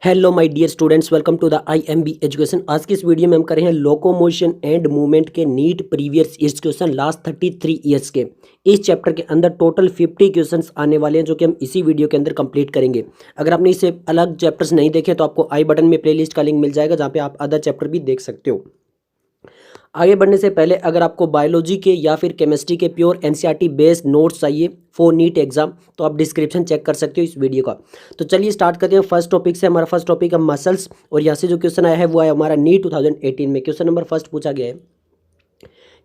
Hello my dear students, welcome to the IMB education. आज की इस वीडियो में हम कर रहे हैं लोकोमोशन एंड मूवमेंट के NEET previous years question last 33 years के। इस चैप्टर के अंदर टोटल 50 क्वेश्चंस आने वाले हैं जो कि हम इसी वीडियो के अंदर कंप्लीट करेंगे। अगर आपने इसे अलग चैप्टर्स नहीं देखे तो आपको आई बटन में प्लेलिस्ट का लिंक मिल जाएगा जहाँ पे आप अदर चैप्टर भी देख सकते हो। आगे बढ़ने से पहले अगर आपको बायोलॉजी के या फिर केमिस्ट्री के प्योर एनसीईआरटी बेस्ड नोट्स चाहिए फॉर नीट एग्जाम तो आप डिस्क्रिप्शन चेक कर सकते हो इस वीडियो का। तो चलिए स्टार्ट करते हैं फर्स्ट टॉपिक से। हमारा फर्स्ट टॉपिक है मसल्स और यहाँ से जो क्वेश्चन आया है वो आया हमारा नीट 2018 में। क्वेश्चन नंबर फर्स्ट पूछा गया है,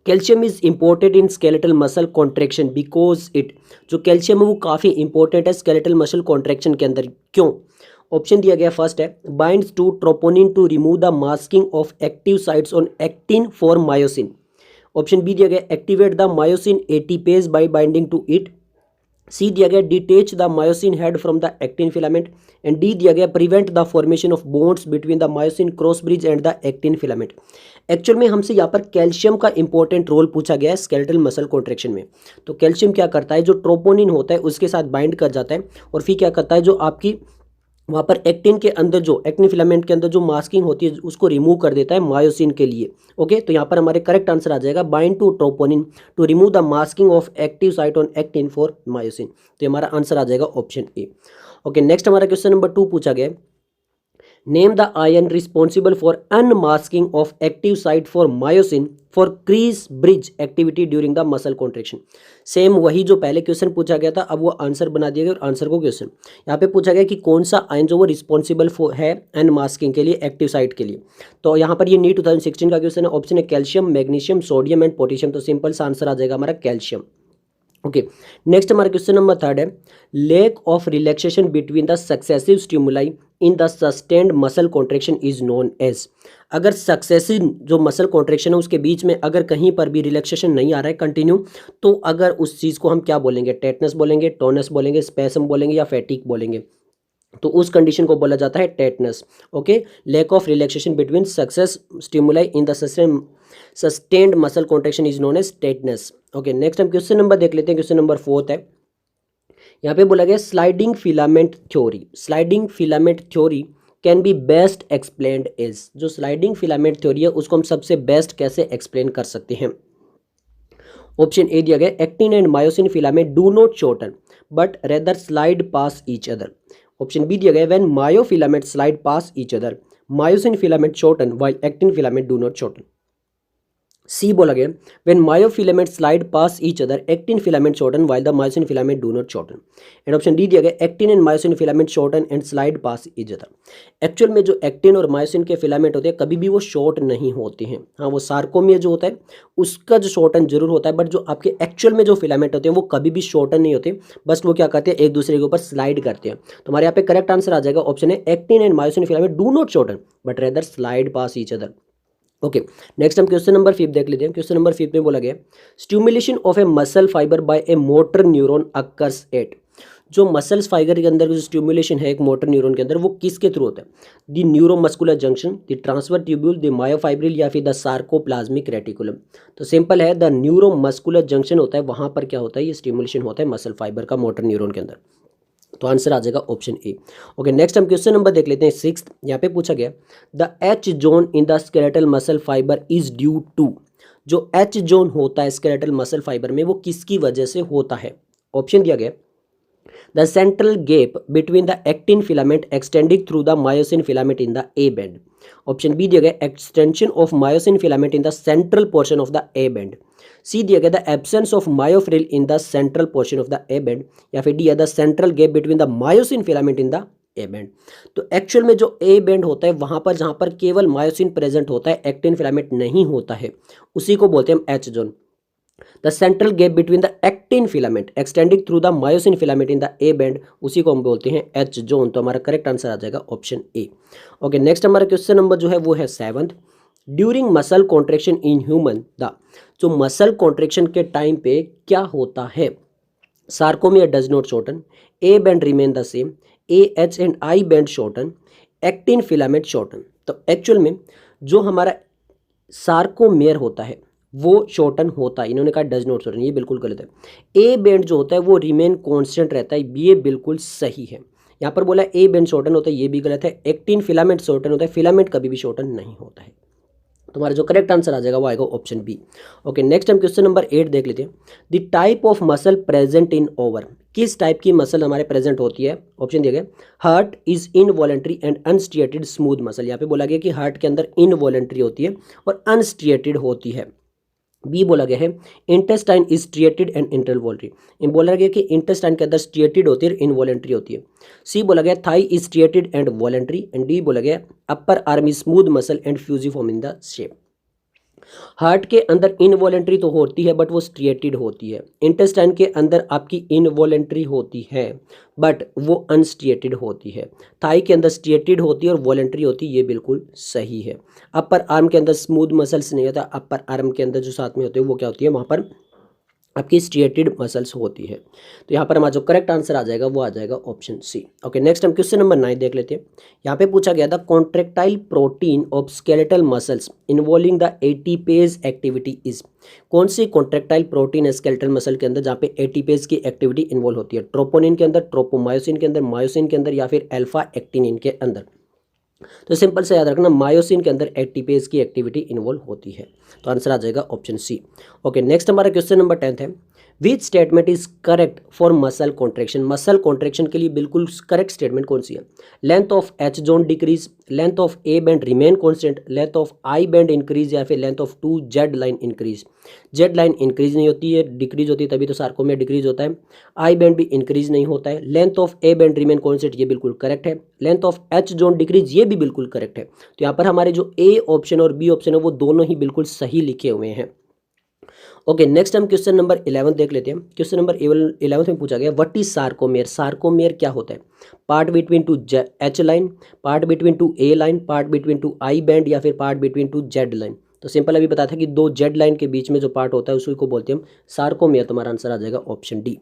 calcium is important in skeletal muscle contraction because it. जो कैल्शियम है वो काफ़ी इंपॉर्टेंट है स्केलेटल मसल कॉन्ट्रैक्शन के अंदर, क्यों? ऑप्शन दिया गया फर्स्ट है, binds to troponin to remove the masking of active sites on actin for myosin. Option B दिया गया, activate the myosin ATPase by binding to it. C दिया गया, detach the myosin head from the actin filament. And D दिया गया, prevent the formation of bonds between the myosin cross bridge and the actin filament. Actual में हमसे यहाँ पर calcium का important role पूछा गया है स्केलेटल मसल कॉन्ट्रैक्शन में। तो कैल्शियम क्या करता है, जो ट्रोपोनिन होता है उसके साथ बाइंड कर जाता है और फिर क्या करता है, जो आपकी वहाँ पर एक्टिन के अंदर जो एक्टिन फिलामेंट के अंदर जो मास्किंग होती है उसको रिमूव कर देता है मायोसिन के लिए। ओके, तो यहाँ पर हमारे करेक्ट आंसर आ जाएगा, bind to troponin to remove the masking of active site on actin for myosin. तो हमारा आंसर आ जाएगा ऑप्शन ए। ओके, नेक्स्ट हमारा क्वेश्चन नंबर 2 पूछा गया, name the ion responsible for unmasking of active site for myosin for cross bridge activity during the muscle contraction. Same वही जो पहले क्वेश्चन पूछा गया था, अब वो आंसर बना दिया गया और आंसर को क्वेश्चन यहाँ पे पूछा गया कि कौन सा आयन जो वो रिस्पॉन्सिबल है अनमास्किंग के लिए एक्टिव साइट के लिए। तो यहाँ पर ये नीट 2016 का क्वेश्चन है। ऑप्शन है calcium, magnesium, sodium and potassium. तो सिंपल सा आंसर आ जाएगा हमारा कैल्शियम। ओके, नेक्स्ट हमारा क्वेश्चन नंबर 3 है, lack of relaxation between the successive stimuli in the sustained muscle contraction is known as. अगर सक्सेसिव जो मसल कॉन्ट्रैक्शन है उसके बीच में अगर कहीं पर भी रिलैक्सेशन नहीं आ रहा है कंटिन्यू, तो अगर उस चीज़ को हम क्या बोलेंगे, टेटनस बोलेंगे, टोनस बोलेंगे, स्पेसम बोलेंगे या फैटिक बोलेंगे। तो उस कंडीशन को बोला जाता है tetanus. Okay, lack of relaxation between success stimuli in the sustained muscle contraction is known as tetanus. Okay, next हम क्वेश्चन नंबर देख लेते हैं। क्वेश्चन नंबर 4 है, यहाँ पे बोला गया sliding filament theory. Sliding filament theory can be best explained as. जो स्लाइडिंग फिलामेंट थ्योरी है उसको हम सबसे बेस्ट कैसे एक्सप्लेन कर सकते हैं? ऑप्शन ए दिया गया, actin and myosin filament do not shorten but rather slide past each other. Option B दिया गया, when myofilament slide past each other myosin filament shorten while actin filament do not shorten. C बोला गया, when myofilament slide past each other actin filament shorten while the myosin filament do not shorten। And option D दिया गया, actin and myosin filament shorten and slide past each other. Actual में जो actin और myosin के filament होते हैं कभी भी वो शॉर्ट नहीं होते हैं। हाँ, वो सार्कोमिया जो होता है उसका जो शॉर्टन जरूर होता है, बट जो आपके एक्चुअल में जो फिलामेंट होते हैं वो कभी भी शॉर्टन नहीं होते, बस वो क्या करते हैं, एक दूसरे के ऊपर स्लाइड करते हैं। तो हमारे यहाँ पे करेक्ट आंसर आ जाएगा ऑप्शन है, actin and myosin filament do not shorten but rather slide past each other. Okay, next हम क्वेश्चन नंबर 5 देख लेते हैं। क्वेश्चन नंबर 5 में बोला गया, stimulation of a muscle fibre by a motor neuron occurs at. जो muscles fibre के अंदर जो स्टिमुलेशन है एक मोटर न्यूरॉन के अंदर वो किसके थ्रू होता है? The neuromuscular junction, the transfer tubule, the myofibril या फिर द सार्कोप्लाज्मिक रेटिकुलम। तो सिंपल है, द न्यूरोमस्कुलर जंक्शन होता है, वहां पर क्या होता है, ये स्टिमुलेशन होता है मसल फाइबर का मोटर न्यूरॉन के अंदर। तो आंसर आ जाएगा ऑप्शन ए। ओके, नेक्स्ट हम क्वेश्चन नंबर देख लेते हैं 6। यहाँ पे पूछा गया, the H zone in the skeletal muscle fibre is due to. जो एच जोन होता है स्केलेटल मसल फाइबर में वो किसकी वजह से होता है? ऑप्शन दिया गया, the central gap between the actin filament extending through the myosin filament in the A band. Option B दिया गया, extension of myosin filament in the central portion of the A band. C दिया गया, the absence of myofibril in the central portion of the A band. या फिर D है, the central gap between the myosin filament in the A band. तो actual में जो A band होता है वहां पर जहां पर केवल मायोसिन प्रेजेंट होता है, एक्टिन फिलामेंट नहीं होता है, उसी को बोलते हैं H zone. The central gap between the actin filament extending through the myosin filament in the A band, उसी को हम बोलते हैं एच जोन। तो हमारा करेक्ट आंसर आ जाएगा ऑप्शन ए। ओके, नेक्स्ट हमारा क्वेश्चन नंबर जो है वो है 7। During muscle contraction in human the. जो मसल कॉन्ट्रैक्शन के टाइम पे क्या होता है? Sarcomere does not shorten, A band remain the same, A H and I band shorten, actin filament shorten. तो एक्चुअल में जो हमारा सार्कोमेयर होता है वो शॉर्टन होता है, इन्होंने कहा डज नॉट शॉर्टन, ये बिल्कुल गलत है। ए बैंड जो होता है वो रिमेन कांस्टेंट रहता है, ये बिल्कुल सही है। यहाँ पर बोला ए बेंड शॉर्टन होता है, ये भी गलत है। एक्टिन फिलामेंट शॉर्टन होता है, फिलामेंट कभी भी शॉर्टन नहीं होता है। तुम्हारा जो करेक्ट आंसर आ जाएगा वो आएगा ऑप्शन बी। ओके, नेक्स्ट हम क्वेश्चन नंबर 8 देख लेते हैं। The type of muscle present in over, किस टाइप की मसल हमारे प्रेजेंट होती है? ऑप्शन दिया गया heart is involuntary and unstriated smooth muscle. यहाँ पे बोला गया कि हार्ट के अंदर इनवॉलेंट्री होती है और अनस्ट्रिएटेड होती है। बी बोला गया है इंटेस्टाइन इज स्ट्रिएटेड एंड इंटरवॉल्ट्री, बोला गया कि इंटेस्टाइन के अंदर स्ट्रिएटेड होती है, इनवॉलेंट्री होती है। सी बोला गया thigh is striated and voluntary, and D बोला गया upper arm is smooth muscle and fusiform in the shape. Heart के अंदर इनवॉलेंट्री तो होती है बट वो स्ट्रिएटेड होती है। इंटेस्टाइन के अंदर आपकी इनवॉलेंट्री होती है बट वो अनस्ट्रिएटेड होती है। थाई के अंदर स्ट्रिएटेड होती है और वॉलेंट्री होती है, ये बिल्कुल सही है। अपर आर्म के अंदर स्मूथ मसल्स नहीं होता, अपर आर्म के अंदर जो साथ में होते हैं वो क्या होती है, वहाँ पर आपकी स्ट्रिएटेड मसल्स होती है। तो यहाँ पर हमारा जो करेक्ट आंसर आ जाएगा वो आ जाएगा ऑप्शन सी। ओके, नेक्स्ट हम क्वेश्चन नंबर 9 देख लेते हैं। यहाँ पे पूछा गया था contractile protein of skeletal muscles involving the ATPase activity is, कौन सी कॉन्ट्रेक्टाइल प्रोटीन है स्केलेटल मसल के अंदर जहाँ पे एटीपेज की एक्टिविटी इन्वॉल्व होती है? ट्रोपोनिन के अंदर, ट्रोपोमायोसिन के अंदर, मायोसिन के अंदर या फिर अल्फा एक्टिनिन के अंदर? तो सिंपल से याद रखना मायोसिन के अंदर एटीपेज की एक्टिविटी इन्वॉल्व होती है। तो आंसर आ जाएगा ऑप्शन सी। ओके, नेक्स्ट हमारा क्वेश्चन नंबर 10 है। Which statement is correct for muscle contraction, muscle contraction के लिए बिल्कुल करेक्ट स्टेटमेंट कौन सी है? Length of H zone decrease, length of A band remain constant, length of I band increase या फिर length of two Z line increase? Z line increase नहीं होती है, डिक्रीज होती है, तभी तो सार्कोमियर डिक्रीज होता है। आई बैंड भी इंक्रीज नहीं होता है। Length of A band remain constant, ये बिल्कुल करेक्ट है। Length of H zone decrease, ये भी बिल्कुल करेक्ट है। तो यहाँ पर हमारे जो ए ऑप्शन और बी ऑप्शन है वो दोनों ही बिल्कुल सही लिखे हुए हैं। ओके, नेक्स्ट हम क्वेश्चन नंबर 11 देख लेते हैं। क्वेश्चन नंबर 11 में पूछा गया व्हाट इज सार्कोमेयर, सार्कोमेयर क्या होता है? Part between two H line, part between two A line, part between two I band या फिर part between two Z line? तो सिंपल अभी बताया था कि दो जेड लाइन के बीच में जो पार्ट होता है उसी को बोलते हैं हम सार्कोमेयर। तुम्हारा आंसर आ जाएगा ऑप्शन डी।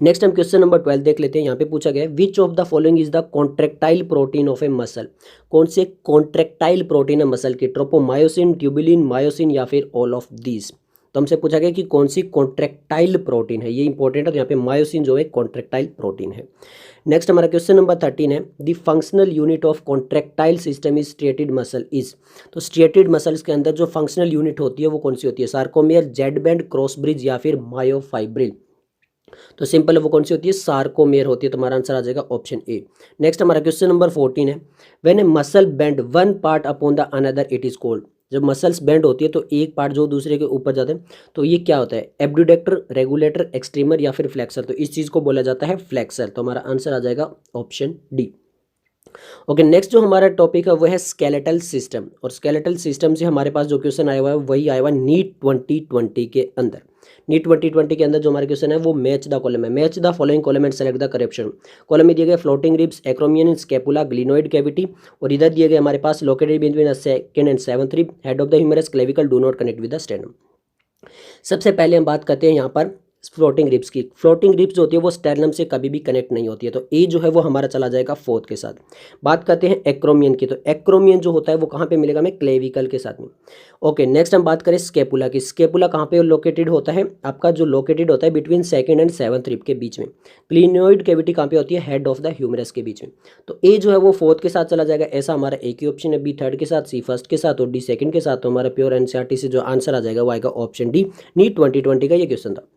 नेक्स्ट हम क्वेश्चन नंबर 12 देख लेते हैं। यहाँ पे पूछा गया which of the following is the contractile protein of a muscle, कौन से कॉन्ट्रेक्टाइल प्रोटीन है मसल की? ट्रोपोमायोसिन, ट्यूबुलिन, मायोसिन या फिर ऑल ऑफ दीज? तो हमसे पूछा गया कि कौन सी कॉन्ट्रेक्टाइल प्रोटीन है, ये इंपॉर्टेंट है। तो यहाँ पे मायोसिन जो है कॉन्ट्रेक्टाइल प्रोटीन है। नेक्स्ट हमारा क्वेश्चन नंबर 13 है the functional unit of contractile system is striated muscle is, तो स्ट्रिएटेड मसल्स के अंदर जो फंक्शनल यूनिट होती है वो कौन सी होती है? Sarcomere, Z band, cross bridge या फिर मायोफाइब्रिल? तो सिंपल है वो कौन सी होती है? सार्कोमेयर होती है। तुम्हारा आंसर आ जाएगा ऑप्शन ए। नेक्स्ट हमारा क्वेश्चन नंबर 14 है when A muscle bend one part upon the another it is called, जब मसल्स बेंड होती है तो एक पार्ट जो दूसरे के ऊपर जाते हैं तो ये क्या होता है? एब्ड्यूडेक्टर, रेगुलेटर, एक्सट्रीमर या फिर फ्लेक्सर? तो इस चीज़ को बोला जाता है फ्लेक्सर। तो हमारा आंसर आ जाएगा ऑप्शन डी। ओके, नेक्स्ट जो हमारा टॉपिक है वो है स्केलेटल सिस्टम, और स्केलेटल सिस्टम से हमारे पास जो क्वेश्चन आया हुआ है वही आया हुआ नीट 2020 के अंदर। नीट 2020 के अंदर जो हमारा क्वेश्चन है वो मैच द कॉलम है। Match the following column and select the correction. Column में दिए गए floating ribs, acromion, scapula, glenoid cavity, और इधर दिए गए हमारे पास located between the second and seventh rib, head of the humerus, clavicle, do not connect with the sternum. सबसे पहले हम बात करते हैं यहाँ पर फ्लोटिंग रिब्स की। फ्लोटिंग रिब्स जो होती है वो स्टेर्नम से कभी भी कनेक्ट नहीं होती है, तो ए जो है वो हमारा चला जाएगा फोर्थ के साथ। बात करते हैं एक्रोमियन की, तो एक्रोमियन जो होता है वो कहाँ पे मिलेगा हमें? क्लेविकल के साथ में। ओके, नेक्स्ट हम बात करें स्केपुला की। स्केपुला कहाँ पे लोकेटेड होता है? आपका जो लोकेटेड होता है between second and seventh rib के बीच में। क्लिनोइड कैविटी कहाँ पे होती है? हेड ऑफ द ह्यूमरस के बीच में। तो ए जो है वो फोर्थ के साथ चला जाएगा, ऐसा हमारा एक ही ऑप्शन है। बी थर्ड के साथ, सी फर्स्ट के साथ और डी सेकंड के साथ। तो हमारा प्योर एनसीईआरटी से जो आंसर आ जाएगा वो आएगा ऑप्शन डी। नीट 2020 का ये क्वेश्चन था।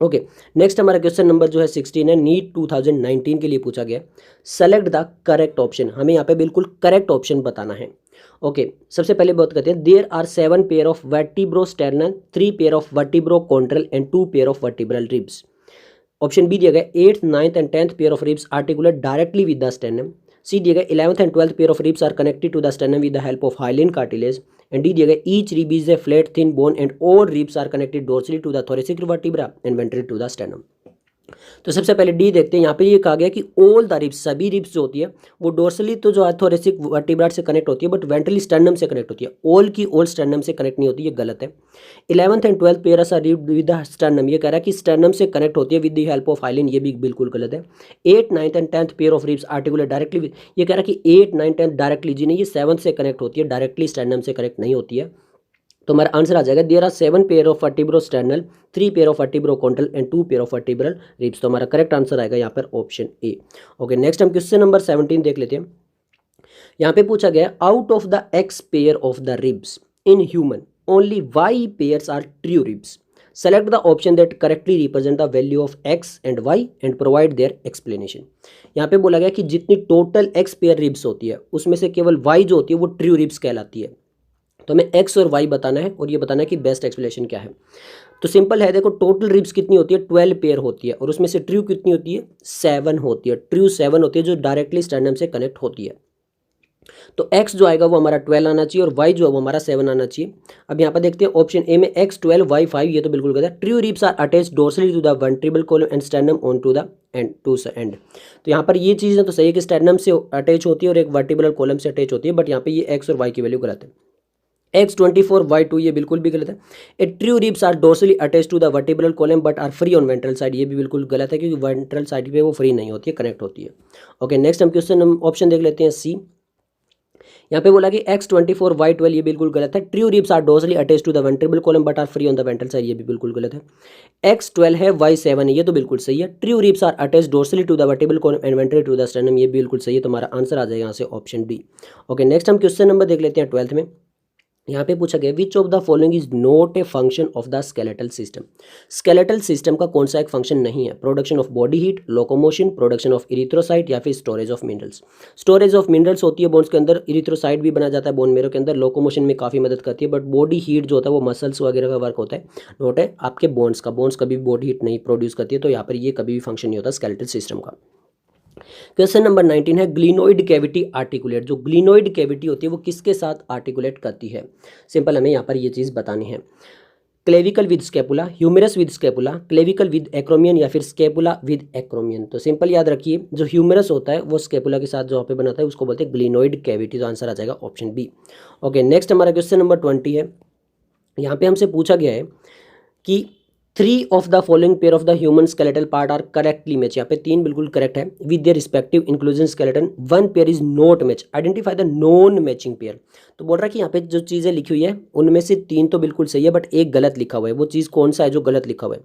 ओके, नेक्स्ट हमारा क्वेश्चन नंबर जो है 16 है, नीट 2019 के लिए पूछा गया। सेलेक्ट द करेक्ट ऑप्शन, हमें यहाँ पे बिल्कुल करेक्ट ऑप्शन बताना है। ओके, सबसे पहले बात करते हैं there are 7 pair of vertebrosternal, 3 pair of vertebrochondral and 2 pair of vertebral ribs. Option B दिया गया 8th, 9th and 10th pair of ribs articulate directly with the sternum. C दिया गया 11th and 12th pair of ribs are connected to the sternum with the help of hyaline cartilage. And D दिया गया each rib is a flat thin bone and all ribs are connected dorsally to the thoracic vertebra and ventrally to the sternum. तो सबसे पहले D देखते हैं। यहाँ पे ये कहा गया कि ऑल द रिब्स, सभी रिब्स जो होती है वो डोर्सली तो जो थोरेसिक वर्टिब्रा से कनेक्ट होती है बट वेंट्रली स्टेर्नम से कनेक्ट होती है। ऑल की ऑल स्टेर्नम से कनेक्ट नहीं होती, ये गलत है। 11th and 12th pair are ribbed with the sternum, ये कह रहा है कि स्टेर्नम से कनेक्ट होती है with the help of hyaline, ये भी बिल्कुल गलत है। 8th, 9th and 10th pair of ribs articulate directly with, ये कह रहा है कि 8, 9, 10 डायरेक्टली जी नहीं, ये 7th से कनेक्ट होती है, डायरेक्टली स्टेर्नम से कनेक्ट नहीं होती है। तो हमारा आंसर आ जाएगा there are 7 pair of vertebrosternal, 3 pair of vertebrochondral and 2 pair of vertebral ribs. तो हमारा करेक्ट आंसर आएगा यहाँ पर ऑप्शन ए। ओके, नेक्स्ट हम क्वेश्चन नंबर 17 देख लेते हैं। यहाँ पे पूछा गया out of the X pair of the ribs in human only Y pairs are true ribs. Select the option that correctly represent the value of x and Y and provide their explanation. यहाँ पे बोला गया कि जितनी total x pair ribs होती है उसमें से केवल वाई जो होती है वो ट्रू रिब्स कहलाती है। तो हमें एक्स और वाई बताना है और ये बताना है कि बेस्ट एक्सप्लेनेशन क्या है। तो सिंपल है, देखो टोटल रिब्स कितनी होती है 12 पेयर होती है और उसमें से ट्रू कितनी होती है 7 होती है। ट्रू 7 होती है जो डायरेक्टली स्टर्नम से कनेक्ट होती है। तो x जो आएगा वो हमारा 12 आना चाहिए और y जो है वो हमारा 7 आना चाहिए। अब यहाँ पर देखते हैं ऑप्शन ए में x 12 y 5, ये तो बिल्कुल गलत है। True ribs are attached dorsally to the ventricle column and sternum on to the end to end. तो यहाँ पर ये चीज़ तो सही है कि स्टर्नम से अटैच होती है और एक वर्टिब्रल कॉलम से अटैच होती है, बट यहाँ पे ये x और y की वैल्यू गलत है। x24 y2 ये बिल्कुल भी गलत है। A true ribs are dorsally attach to the vertebral column but are free on ventral side, ये भी बिल्कुल गलत है क्योंकि वेंट्रल साइड पे वो फ्री नहीं होती है, कनेक्ट होती है। ओके, नेक्स्ट हम क्वेश्चन ऑप्शन देख लेते हैं सी। यहाँ पे बोला कि x24 y12 ये बिल्कुल गलत है। True ribs are dorsally attach to the ventricle column but are free on the ventral side, ये भी बिल्कुल गलत है। x12 है y7 है, ये तो बिल्कुल सही है। True ribs are attach dorsally to the vertebral column and ventral to the sternum, ये बिल्कुल सही है। तो हमारा आंसर आ जाएगा यहाँ से ऑप्शन डी। ओके, नेक्स्ट हम क्वेश्चन नंबर देख लेते हैं 12th में। यहाँ पे पूछा गया which of the following is not a function of the skeletal system. Skeletal system का कौन सा एक फंक्शन नहीं है? Production of body heat, locomotion, production of erythrocyte या फिर storage of minerals. Storage of minerals होती है बोन्स के अंदर, इरिथ्रोसाइट भी बना जाता है बोन मेरो के अंदर, लोकोमोशन में काफ़ी मदद करती है, बट बॉडी हीट जो होता है वो मसल्स वगैरह का वर्क होता है, नोट है आपके बोन्स का। बोन्स कभी बॉडी हीट नहीं प्रोड्यूस करती है, तो यहाँ पर ये कभी भी फंक्शन नहीं होता स्केलेटल सिस्टम का। क्वेश्चन नंबर 19 है ग्लिनोइड कैविटी आर्टिकुलेट। जो ग्लिनोइड कैविटी होती है वो किसके साथ आर्टिकुलेट करती है? सिंपल हमें यहाँ पर ये चीज़ बतानी है। Clavicle with scapula, humerus with scapula, clavicle with acromion या फिर स्केपुला विद एक्रोमियन। तो सिंपल याद रखिए जो ह्यूमरस होता है वो स्केपुला के साथ जो यहाँ पे बनाता है उसको बोलते हैं ग्लिनोइड कैविटी। तो आंसर आ जाएगा ऑप्शन बी। ओके, नेक्स्ट हमारा क्वेश्चन नंबर 20 है। यहाँ पे हमसे पूछा गया है कि 3 of the following pair of the human skeletal part are correctly match. यहाँ पे 3 बिल्कुल करेक्ट है with their respective inclusion skeleton, 1 pair is not match, identify the non matching pair. तो बोल रहा है कि यहाँ पे जो चीज़ें लिखी हुई है उनमें से 3 तो बिल्कुल सही है बट एक गलत लिखा हुआ है। वो चीज़ कौन सा है जो गलत लिखा हुआ है?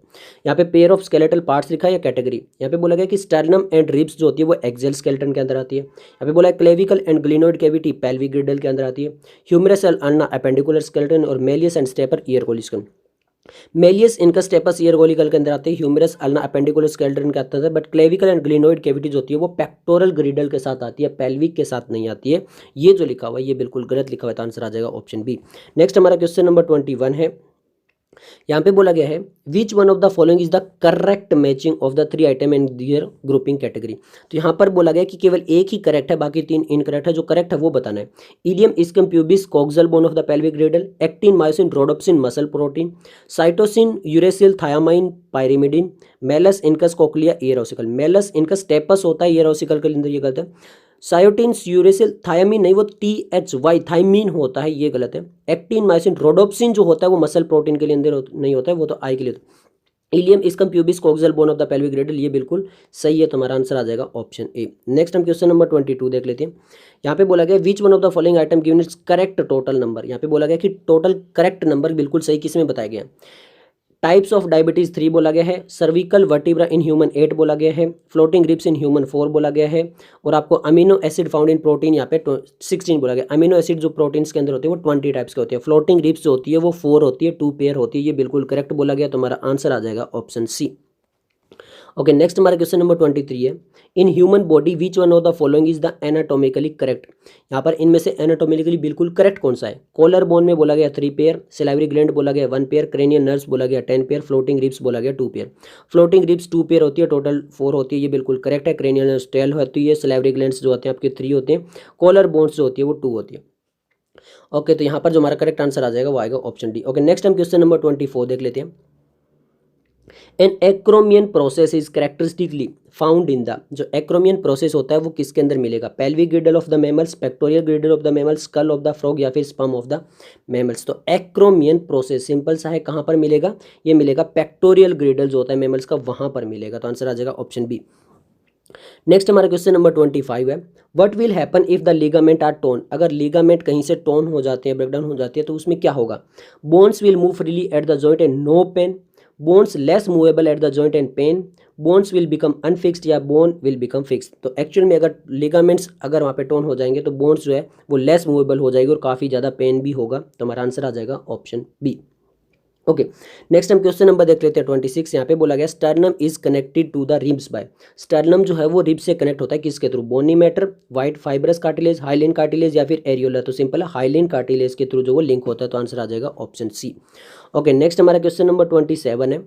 यहाँ पे पेयर ऑफ स्केलेटल पार्ट्स लिखा है या कैटेगरी? यहाँ पे बोला गया कि स्टर्नम एंड रिब्स जो होती है वो एक्सेल स्केलेटन के अंदर आती है। यहाँ पे बोला है clavicle and glenoid cavity pelvic girdle के अंदर आती है। ह्यूमरस अल्ना एपेंडिकुलर स्केलेटन और मेलियस एंड स्टेपर ईयर कोलिस्कन। Malleus incus stapes ear ossicle के अंदर आते हैं, ह्यूमरस अल्ना एपेंडिकुलर स्केलेटन के अंदर, but clavicle and glenoid cavity जो होती है वो पेक्टोरल ग्रिडल के साथ आती है, पेल्विक के साथ नहीं आती है। ये जो लिखा हुआ है ये बिल्कुल गलत लिखा हुआ है, तो आंसर आ जाएगा ऑप्शन बी। नेक्स्ट हमारा क्वेश्चन नंबर 21 है। यहाँ पे बोला गया है which one of the following is the correct matching of the 3 item in their grouping category. तो यहाँ पर बोला गया कि केवल एक ही करेक्ट है, बाकी 3 इनकरेक्ट है। जो करेक्ट है वो बताना है। Ilium ischium pubis coxal bone of the pelvic girdle, actin myosin rhodopsin muscle protein, cytosine uracil thiamine pyrimidine, malleus incus cochlea ear ossicle. Malleus incus stapes होता है ईयर ओसिकल के अंदर, ये गलत है। सायोटिन यूरेसिल थायामीन नहीं, वो THY थाइमीन होता है, ये गलत है। एक्टिन मायोसिन रोडोप्सिन जो होता है वो मसल प्रोटीन के लिए अंदर नहीं होता है, वो तो आई के लिए होता है। Ilium ischium pubis coxal bone of the pelvic girdle, ये बिल्कुल सही है, तो हमारा आंसर आ जाएगा ऑप्शन ए। नेक्स्ट हम क्वेश्चन नंबर 22 देख लेते हैं। यहाँ पे बोला गया which one of the following item given is correct total number. यहाँ पे बोला गया कि टोटल करेक्ट नंबर बिल्कुल सही किस में बताया गया है? टाइप्स ऑफ डायबिटीज 3 बोला गया है, सर्विकल वर्टिब्रा इन ह्यूमन 8 बोला गया है, फ्लोटिंग रिब्स इन ह्यूमन 4 बोला गया है, और आपको amino acid found in protein यहाँ पे 16 बोला गया। अमीनो एसिड जो प्रोटीन्स के अंदर होते हैं वो 20 टाइप्स के होते हैं। फ्लोटिंग रिब्स जो होती है वो 4 होती है, 2 पेयर होती है, ये बिल्कुल करेक्ट बोला गया, तो हमारा आंसर आ जाएगा ऑप्शन सी। ओके, नेक्स्ट हमारा क्वेश्चन नंबर 23 है। In human body which one of the following is the anatomically correct. यहाँ पर इनमें से एनाटोमिकली बिल्कुल करेक्ट कौन सा है? कॉलर बोन में बोला गया 3 पेयर, सिलावरी ग्लैंड बोला गया 1 पेयर, क्रेनियल नर्व्स बोला गया 10 पेयर, फ्लोटिंग रिब्स बोला गया 2 पेयर। फ्लोटिंग रिब्स 2 पेयर होती है, टोटल 4 होती है, ये बिल्कुल करेक्ट है। क्रेनियल नर्व्स 12 होती है, सिलावरी ग्लैंड्स जो होते हैं आपके 3 होते हैं, कॉलर बोन्स जो होती है वो 2 होती है। ओके, तो यहाँ पर जो हमारा करेक्ट आंसर आ जाएगा वो आएगा ऑप्शन डी। ओके, नेक्स्ट हम क्वेश्चन नंबर 24 देख लेते हैं। An acromion process is characteristically found in the. जो एक्रोमियन प्रोसेस होता है वो किसके अंदर मिलेगा? Pelvic girdle of the mammals, pectoral girdle of the mammals, skull of the frog या फिर स्पर्म ऑफ द मैमल्स। तो एक्रोमियन प्रोसेस सिंपल सा है, कहाँ पर मिलेगा? ये मिलेगा पेक्टोरियल ग्रिडल जो होता है मैमल्स का, वहाँ पर मिलेगा, तो आंसर आ जाएगा ऑप्शन बी। नेक्स्ट हमारा क्वेश्चन नंबर 25 है, what will happen if the ligament are torn. अगर लिगामेंट कहीं से टोन हो जाते हैं, ब्रेकडाउन हो जाती है, तो उसमें क्या होगा। Bones will move freely at the joint and no pain, bones less movable at the joint and pain, bones will become unfixed या बोन विल बिकम फिक्स्ड। तो एक्चुअल में अगर लिगामेंट्स अगर वहाँ पे टोन हो जाएंगे तो बोन्स जो है वो लेस मूवेबल हो जाएगी और काफ़ी ज़्यादा पेन भी होगा। तो हमारा आंसर आ जाएगा ऑप्शन बी। ओके, नेक्स्ट हम क्वेश्चन नंबर देख लेते हैं 26। यहाँ पे बोला गया sternum is connected to the ribs by. Sternum जो है वो रिब्स से कनेक्ट होता है किसके through, bony matter, white fibrous cartilage, hyaline cartilage या फिर एरियोला। तो सिंपल है, हाइलिन कार्टिलेज के थ्रू जो वो लिंक होता है। तो आंसर आ जाएगा ऑप्शन सी। ओके, नेक्स्ट हमारा क्वेश्चन नंबर 27 है,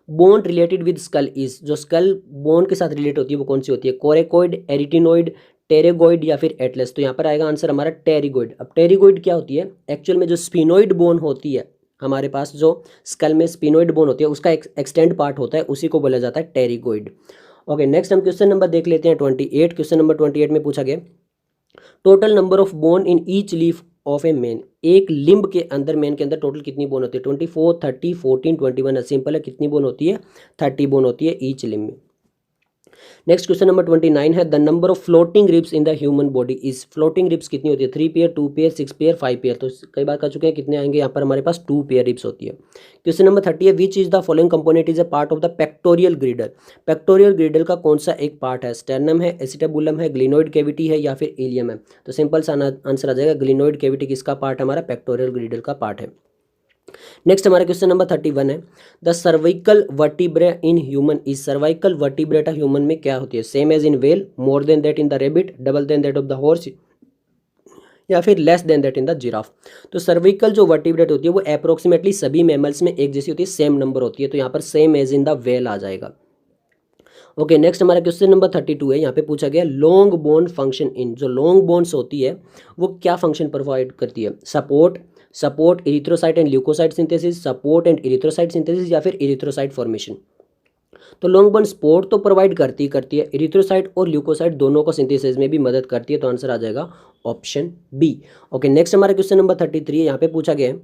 bone related with skull is. जो स्कल बोन के साथ रिलेट होती है वो कौन सी होती है, कोरेकोइड, एरिटिनोइड, टेरेगोइड या फिर एटलस। तो यहाँ पर आएगा आंसर हमारा टेरिगोइड। अब टेरिगोइड क्या होती है, एक्चुअल में जो स्पिनोइड बोन होती है हमारे पास, जो स्कल में स्पिनोइड बोन होती है उसका एक्सटेंड पार्ट होता है, उसी को बोला जाता है टेरिगोइड। ओके, नेक्स्ट हम क्वेश्चन नंबर देख लेते हैं 28। क्वेश्चन नंबर 28 में पूछा गया total number of bone in each leaf of a man. एक लिम्ब के अंदर, मैन के अंदर टोटल कितनी बोन होती है, 24, 30, 14, 21। सिंपल है, कितनी बोन होती है, 30 बोन होती है ईच लिम्ब में। नेक्स्ट क्वेश्चन नंबर 29 है, the number of floating ribs in the human body is. Floating ribs कितनी होती है, 3 पेयर, 2 पेयर, 6 पेयर, 5 पेयर। तो कई बार कह चुके हैं कितने आएंगे, यहाँ पर हमारे पास 2 पेयर रिब्स होती है। क्वेश्चन नंबर 30 है, which is the following component is a part of the pectoral ग्रिडल। Pectoral ग्रिडल का कौन सा एक पार्ट है, स्टर्नम है, एसिटाबुलम है, ग्लिनोइड कैविटी है या फिर इलियम है। तो सिंपल सा आंसर आ जाएगा ग्लिनोइड कैविटी किसका पार्ट है, हमारा पेक्टोरियल ग्रिडल का पार्ट है। नेक्स्ट हमारा क्वेश्चन नंबर 31 है, the cervical vertebra in human is. Cervical vertebrata human में क्या होती है, same as in whale, more than that in the rabbit, double than that of the horse या फिर less than that in the giraffe. तो cervical जो vertebrate होती है वो अप्रोक्सीमेटली सभी मैमल्स में एक जैसी होती है, सेम नंबर होती है। तो यहाँ पर same as in the well आ जाएगा। ओके, नेक्स्ट हमारा क्वेश्चन नंबर 32 है, यहाँ पे पूछा गया लॉन्ग बोन फंक्शन इन। जो लॉन्ग बोन्स होती है वो क्या फंक्शन प्रोवाइड करती है, support erythrocyte and leukocyte synthesis, support and erythrocyte synthesis या फिर इरिथ्रोसाइट फॉर्मेशन। तो लॉन्ग बोन सपोर्ट तो प्रोवाइड करती है, इरिथ्रोसाइट और ल्यूकोसाइट दोनों को सिंथेसिस में भी मदद करती है। तो आंसर आ जाएगा ऑप्शन बी। ओके, नेक्स्ट हमारा क्वेश्चन नंबर 33 है, यहाँ पे पूछा गया है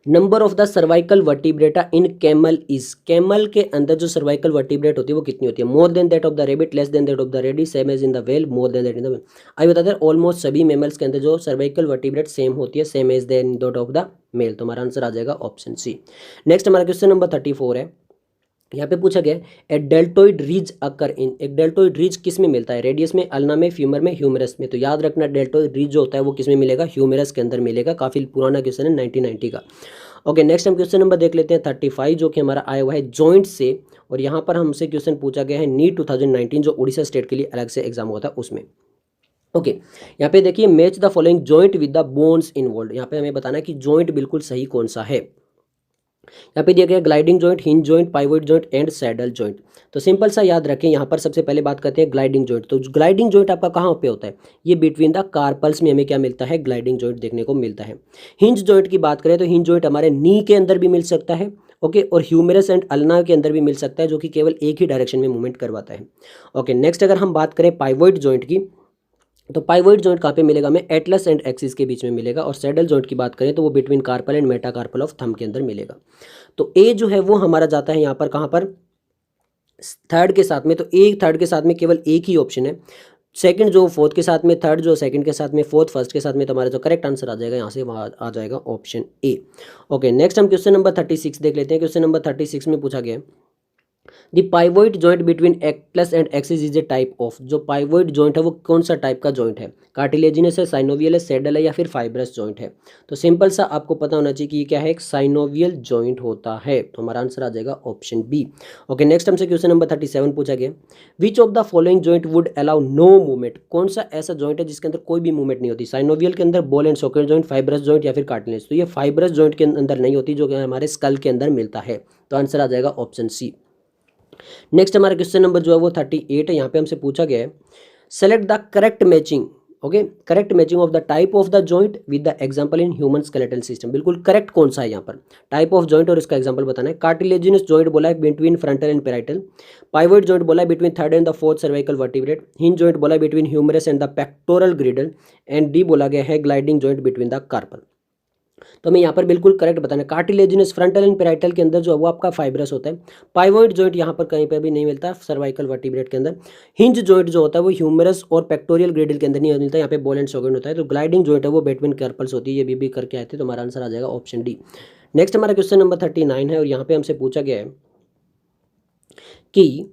number of the cervical vertebrata in camel is. Camel के अंदर जो सर्वाइकल वर्टिब्रेट होती है वो कितनी होती है, more than that of the rabbit, less than that of the ready, same as in the whale, more than that in the whale. अभी बताते हैं ऑलमोस्ट सभी मेमल्स के अंदर जो सर्वाइकल वर्टिब्रेट सेम होती है, same as then that of the male. तो हमारा आंसर आ जाएगा ऑप्शन सी। नेक्स्ट हमारा क्वेश्चन नंबर 34 है, यहाँ पे पूछा गया ए डेल्टोइड रिज अकर इन। एक डेल्टोइड रिज किस में मिलता है, रेडियस में, अल्ना में, फ्यूमर में, ह्यूमरस में। तो याद रखना डेल्टोइड रिज जो होता है वो किस में मिलेगा, ह्यूमरस के अंदर मिलेगा। काफी पुराना क्वेश्चन है 1990 का। ओके, नेक्स्ट हम क्वेश्चन नंबर देख लेते हैं 35 जो कि हमारा आया हुआ है जॉइंट से। और यहाँ पर हमसे क्वेश्चन पूछा गया है नीट 2019 जो उड़ीसा स्टेट के लिए अलग से एग्जाम हुआ था उसमें। ओके, यहाँ पे देखिए match the following joint with the bones involve. यहाँ पे हमें बताना है कि जॉइंट बिल्कुल सही कौन सा है। यहाँ पे दिया गया gliding joint, hinge joint, pivot joint and saddle joint. तो सिंपल सा याद रखें, यहाँ पर सबसे पहले बात करते हैं ग्लाइडिंग जॉइंट। तो ग्लाइडिंग जॉइंट आपका कहाँ पे होता है, ये बिटवीन द कार्पल्स में हमें क्या मिलता है, ग्लाइडिंग जॉइंट देखने को मिलता है। हिंज जॉइंट की बात करें तो हिंज जॉइंट हमारे नी के अंदर भी मिल सकता है, ओके, और ह्यूमेरस एंड अल्ना के अंदर भी मिल सकता है, जो कि केवल एक ही डायरेक्शन में मूवमेंट करवाता है। ओके, नेक्स्ट अगर हम बात करें पाइवोट जॉइंट की, तो पाइवोट जॉइंट कहाँ पे मिलेगा हमें, एटलस एंड एक्सिस के बीच में मिलेगा। और सैडल जॉइंट की बात करें तो वो between carpal and metacarpal of thumb के अंदर मिलेगा। तो ए जो है वो हमारा जाता है यहाँ पर कहाँ पर, थर्ड के साथ में। तो ए थर्ड के साथ में केवल एक ही ऑप्शन है, सेकंड जो फोर्थ के साथ में, थर्ड जो सेकंड के साथ में, फोर्थ फर्स्ट के साथ में। तो हमारा जो करेक्ट आंसर आ जाएगा यहाँ से वहाँ आ जाएगा ऑप्शन ए। ओके, नेक्स्ट हम क्वेश्चन नंबर 36 देख लेते हैं। क्वेश्चन नंबर 36 में पूछा गया the pivot joint between atlas and axis is a type of. जो पाइवोट जॉइंट है वो कौन सा टाइप का जॉइंट है, कार्टिलेजिनस है, साइनोवियल है, सैडल है या फिर फाइब्रस जॉइंट है। तो सिंपल सा आपको पता होना चाहिए कि ये क्या है, एक साइनोवियल जॉइंट होता है। तो हमारा आंसर आ जाएगा ऑप्शन बी। ओके, नेक्स्ट हमसे क्वेश्चन नंबर 37 पूछा गया which of the following joint would allow no movement. कौन सा ऐसा जॉइंट है जिसके अंदर कोई भी मूवमेंट नहीं होती, साइनोवियल के अंदर ball and socket joint, fibrous joint या फिर कार्टिलेज। तो ये फाइब्रस जॉइंट के अंदर नहीं होती, जो कि हमारे स्कल के अंदर मिलता है। तो आंसर आ जाएगा ऑप्शन सी। नेक्स्ट हमारा क्वेश्चन नंबर जो है वो 38 है। यहाँ पे हमसे पूछा गया है select the correct matching, okay, correct matching of the type of the joint with the example in human skeletal system. बिल्कुल करेक्ट कौन सा है यहाँ पर, टाइप ऑफ जॉइंट और इसका एग्जांपल बताना है। कार्टिलेजिनस जॉइंट बोला है between frontal and parietal, pivot joint बोला है between third and the fourth cervical vertebrate, hinge joint बोला है between humerus and the pectoral girdle, and D बोला गया है gliding joint between the carpal. तो हमें यहाँ पर बिल्कुल करेक्ट बताना है। कार्टिलेजिनस फ्रंटल एंड पैराइटल के अंदर जो है वो आपका फाइब्रस होता है। पाइवॉइड जॉइंट यहाँ पर कहीं पर भी नहीं मिलता सर्वाइकल वर्टिब्रेट के अंदर। हिंज जॉइंट जो होता है वो ह्यूमरस और पेक्टोरियल ग्रेडल के अंदर नहीं मिलता, यहाँ पे बॉल एंड सॉकेट होता है। तो ग्लाइडिंग जॉइंट है वो बेटवीन कार्पल्स होती है, ये भी करके आए थे, तो हमारा आंसर आ जाएगा ऑप्शन डी। नेक्स्ट हमारा क्वेश्चन नंबर 39 है और यहाँ पे हमसे पूछा गया है कि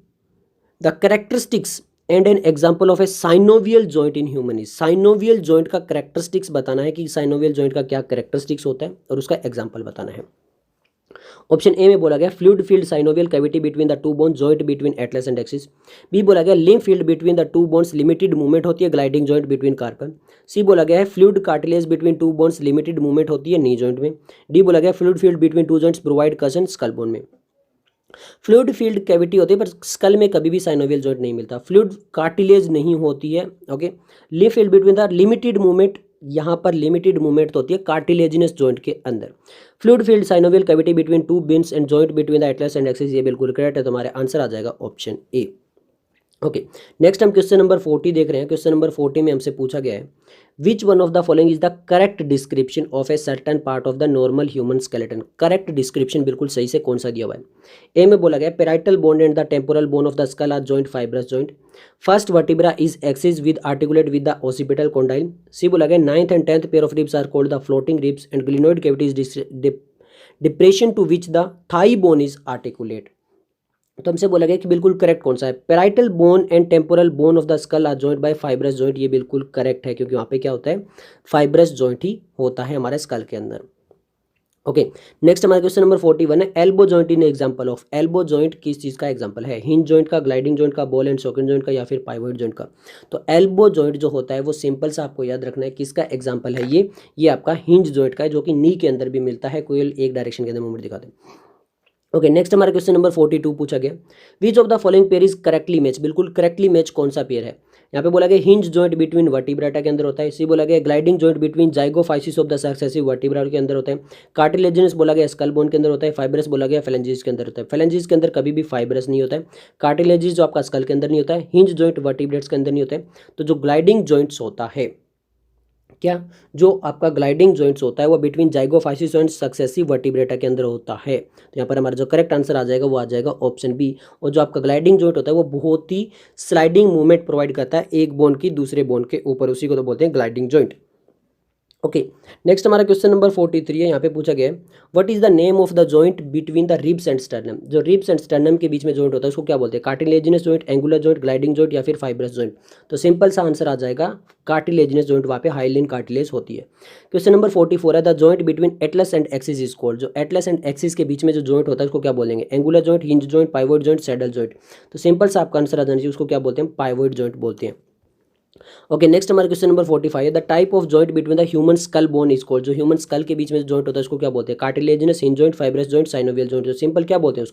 the characteristics and an example of A synovial joint in human is. Synovial joint का कैरेक्टरिस्टिक्स बताना है कि साइनोवियल जॉइंट का क्या कैरेक्टरिस्टिक्स होता है और उसका एग्जाम्पल बताना है। ऑप्शन ए में बोला गया fluid filled synovial cavity between the two bone joint between atlas and axis. B बोला गया lymph filled between the two bones limited movement होती है gliding joint between carpal. C बोला गया है fluid cartilage between two bones limited movement होती है knee joint में। डी बोला गया fluid filled between two joints provide cushion skull bone में। फ्लूइड फील्ड कैविटी होती है पर स्कल में कभी भी साइनोवियल जॉइंट नहीं मिलता। फ्लूइड कार्टिलेज नहीं होती है। Okay, lymph filled between the limited movement, यहाँ पर लिमिटेड मूवमेंट होती है कार्टिलेजिनस जॉइंट के अंदर। Fluid filled synovial cavity between two beans and joint between the Atlas and axis, ये बिल्कुल करेक्ट है, तो हमारा आंसर आ जाएगा ऑप्शन ए। ओके, नेक्स्ट हम क्वेश्चन नंबर 40 देख रहे हैं। क्वेश्चन नंबर 40 में हमसे पूछा गया है which one of the following is the correct description of a certain part of the normal human skeleton. Correct description बिल्कुल सही से कौन सा दिया हुआ है। ए में बोला गया parietal bone and the temporal bone of the skull are joint fibrous joint. First vertebra is axis with articulate with the occipital condyle. C बोला गया 9th and 10th pair of ribs are called the floating ribs and glenoid cavity is depression to which the thigh bone is articulate. तो हमसे बोला गया कि बिल्कुल correct कौन सा है। Parietal bone and temporal bone of the skull are joint by fibrous joint, ये बिल्कुल करेक्ट है क्योंकि वहाँ पे क्या होता है फाइब्रस जॉइंट ही होता है हमारे स्कल के अंदर। ओके, नेक्स्ट हमारा क्वेश्चन नंबर 41 है elbow joint in example of. Elbow joint किस चीज़ का एग्जांपल है। हिंज जॉइंट का, ग्लाइडिंग जॉइंट का, बॉल एंड सॉकेट जॉइंट का या फिर पाइवोट जॉइंट का। तो एल्बो जॉइंट जो होता है वो सिंपल सा आपको याद रखना है किसका एग्जांपल है। ये आपका हिंज जॉइंट का है जो कि नी के अंदर भी मिलता है, कोई एक डायरेक्शन के अंदर मूवमेंट दिखाते हैं। ओके, नेक्स्ट हमारा क्वेश्चन नंबर 42 पूछा गया which of the following pair is correctly match. बिल्कुल करेक्टली मैच कौन सा पेयर है। यहाँ पे बोला गया हिंज जॉइंट बिटवीन वर्टिब्रेटा के अंदर होता है। सी बोला गया gliding joint between zygapophysis of the successive vertebra के अंदर होता है। कार्टिलेजिनस बोला गया स्कल बोन के अंदर होता है। फाइब्रस बोला गया फेलेंजिस के अंदर होता है। फेलेंजिस के अंदर कभी भी फाइब्रस नहीं होता है। कार्टिलेजिस जो आपका स्कल के अंदर नहीं होता है। हिंज जॉइंट वर्टिब्रेट्स के अंदर नहीं होता है। तो जो ग्लाइडिंग जॉइंट्स होता है क्या, जो आपका ग्लाइडिंग जॉइंट्स होता है वो बिटवीन जाइगोफाइसिस एंड सक्सेसिव वर्टिब्रेटा के अंदर होता है। तो यहाँ पर हमारा जो करेक्ट आंसर आ जाएगा वो आ जाएगा ऑप्शन बी। और जो आपका ग्लाइडिंग जॉइंट होता है वो बहुत ही स्लाइडिंग मूवमेंट प्रोवाइड करता है एक बोन की दूसरे बोन के ऊपर, उसी को तो बोलते हैं ग्लाइडिंग जॉइंट। ओके, नेक्स्ट हमारा क्वेश्चन नंबर 43 है। यहाँ पे पूछा गया है what is the name of the joint between the ribs and sternum. जो रिब्स एंड स्टर्नम के बीच में जॉइंट होता है उसको क्या बोलते हैं। Cartilaginous joint, angular joint, gliding joint या फिर फाइब्रस जॉइंट। तो सिंपल सा आंसर आ जाएगा कार्टिलेजिनस जॉइंट, वहाँ पे हाइलिन कार्टिलेज होती है। क्वेश्चन नंबर 44 है the joint between atlas and axis is called. जो एटलस एंड एक्सिस के बीच में जो जॉइंट होता है उसको क्या बोलेंगे। Angular joint, hinge joint, pivot joint, saddle joint. तो सिंपल सा आपका आंसर आ जाना चाहिए, उसको क्या बोलते हैं पाइवोट जॉइंट बोलते हैं। ओके, नेक्स्ट हमारा क्वेश्चन नंबर 45 है the type of joint between the human skull bone is called. जो ह्यूमन स्कल के बीच में जॉइंट होता है उसको क्या बोलते हैं। Cartilaginous, hinge joint, fibrous joint, synovial joint. जो सिंपल क्या बोलते हैं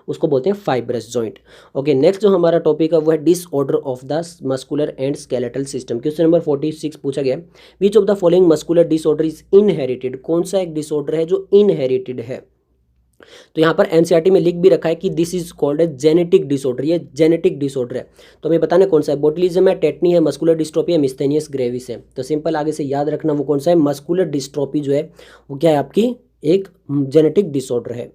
उसको बोलते हैं फाइब्रस जॉइंट। ओके, नेक्स्ट जो हमारा टॉपिक है वो है disorder of the muscular and skeletal system. Question number 46 पूछा गया which of the following muscular disorder is inherited. कौन सा एक डिसऑर्डर है जो इनहेरिटेड है। तो यहाँ पर एनसीईआरटी में लिख भी रखा है कि this is called a genetic disorder. ये जेनेटिक डिसऑर्डर है। तो हमें बताना कौन सा है। बोटुलिज्म है, टेटनी है, मस्कुलर डिस्ट्रोफी है, मिस्थेनियस ग्रेविस है। तो सिंपल आगे से याद रखना वो कौन सा है। मस्कुलर डिस्ट्रोफी जो है वो क्या है आपकी एक जेनेटिक डिसऑर्डर है।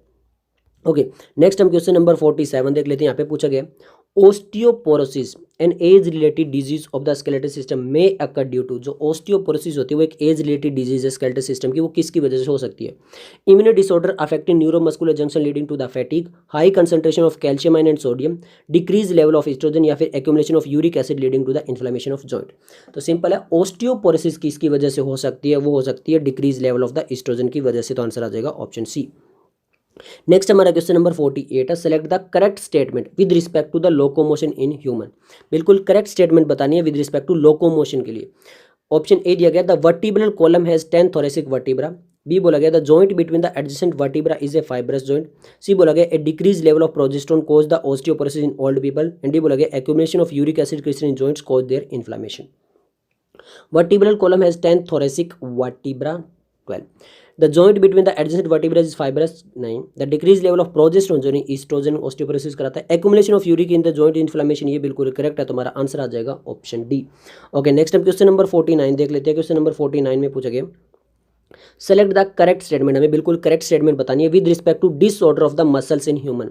ओके, नेक्स्ट हम क्वेश्चन नंबर 47 देख लेते हैं। यहाँ पे पूछा गया osteoporosis an age related disease of the skeletal system में अकर ड्यू टू। जो ओस्टियोपोरोसिस होती है वो एक एज रिलेटेड डिजीज है स्केलेटल सिस्टम की, वो किसकी वजह से हो सकती है। Immuno disorder affecting neuromuscular junction leading to the fatigue, high concentration of calcium ion and sodium, decrease level of estrogen या फिर accumulation of uric acid leading to the inflammation of joint. तो सिंपल है osteoporosis किसकी वजह से हो सकती है, वो हो सकती है decrease level of the estrogen की वजह से। तो आंसर आ जाएगा ऑप्शन सी। नेक्स्ट हमारा क्वेश्चन नंबर 48 है select the correct statement with respect to the locomotion in human. बिल्कुल करेक्ट स्टेटमेंट बतानी है विद रिस्पेक्ट टू लोकोमोशन के लिए। ऑप्शन ए दिया गया the vertebral column has 10 thoracic vertebra. B बोला गया the joint between the adjacent vertebra is a fibrous joint. C बोला गया a decrease level of progesterone cause the osteoporosis in old people. And D बोला गया accumulation of uric acid crystal in joints cause their inflammation. Vertebral column has 10 thoracic vertebra 12. The joint between the adjacent vertebrae is fibrous 9. The decreased level of progesterone जो estrogen osteoporosis कराता है। Accumulation of uric in the joint inflammation, ये बिल्कुल correct है, तो हमारा answer आ जाएगा ऑप्शन डी। ओके, नेक्स्ट हम क्वेश्चन नंबर 49 देख लेते हैं। क्वेश्चन नंबर 49 में पूछा गया सेलेक्ट द करेक्ट स्टेटमेंट, हमें बिल्कुल करेक्ट स्टेटमेंट बतानी है with respect to disorder of the muscles in human,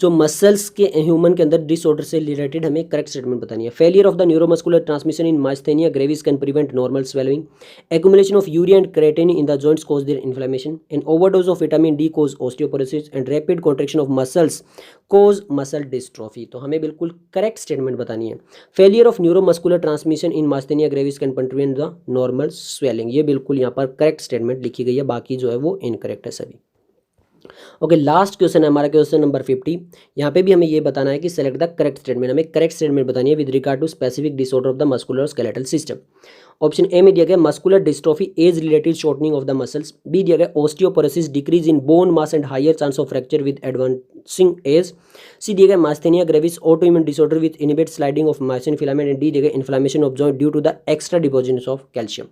जो मसल्स के ह्यूमन के अंदर डिसऑर्डर से रिलेटेड हमें करेक्ट स्टेटमेंट बतानी है। Failure of the neuromuscular transmission in myasthenia gravis can prevent normal swelling, accumulation of urea and creatine in the joints cause their inflammation, and overdose of vitamin D cause osteoporosis, and rapid contraction of muscles cause muscle dystrophy. तो हमें बिल्कुल correct statement बतानी है। Failure of neuromuscular transmission in myasthenia gravis can prevent the normal swelling, ये बिल्कुल यहाँ पर correct statement लिखी गई है, बाकी जो है वो इनकरेक्ट है सभी। ओके, लास्ट क्वेश्चन है हमारा क्वेश्चन नंबर 50। यहाँ पे भी हमें ये बताना है कि सेलेक्ट द करेक्ट स्टेटमेंट, हमें करेक्ट स्टेटमेंट बतानी है with regard to specific disorder of the muscular skeletal system. Option A में दिया गया muscular dystrophy age related shortening of the muscles, B दिया गया osteoporosis decrease in bone mass and higher chance of fracture with advancing age, C दिया गया myasthenia gravis autoimmune disorder with inhibit sliding of myosin filament, and D दिया गया inflammation of joint due to the extra deposition of calcium.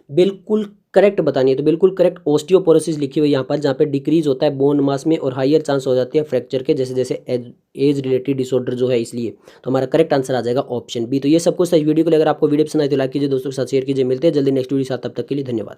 बिल्कुल correct बतानी है, तो बिल्कुल correct osteoporosis लिखी हुई यहाँ पर, जहाँ पे डिक्रीज होता है बोन मास में और हायर चांस हो जाती है फ्रैक्चर के जैसे जैसे एज रिलेटेड डिसऑर्डर जो है, इसलिए तो हमारा करेक्ट आंसर आ जाएगा ऑप्शन बी। तो ये सब कुछ था इस वीडियो को, अगर आपको वीडियो पसंद आए तो लाइक कीजिए, दोस्तों के साथ शेयर कीजिए। मिलते हैं जल्दी नेक्स्ट वीडियो के साथ, तब तक के लिए धन्यवाद।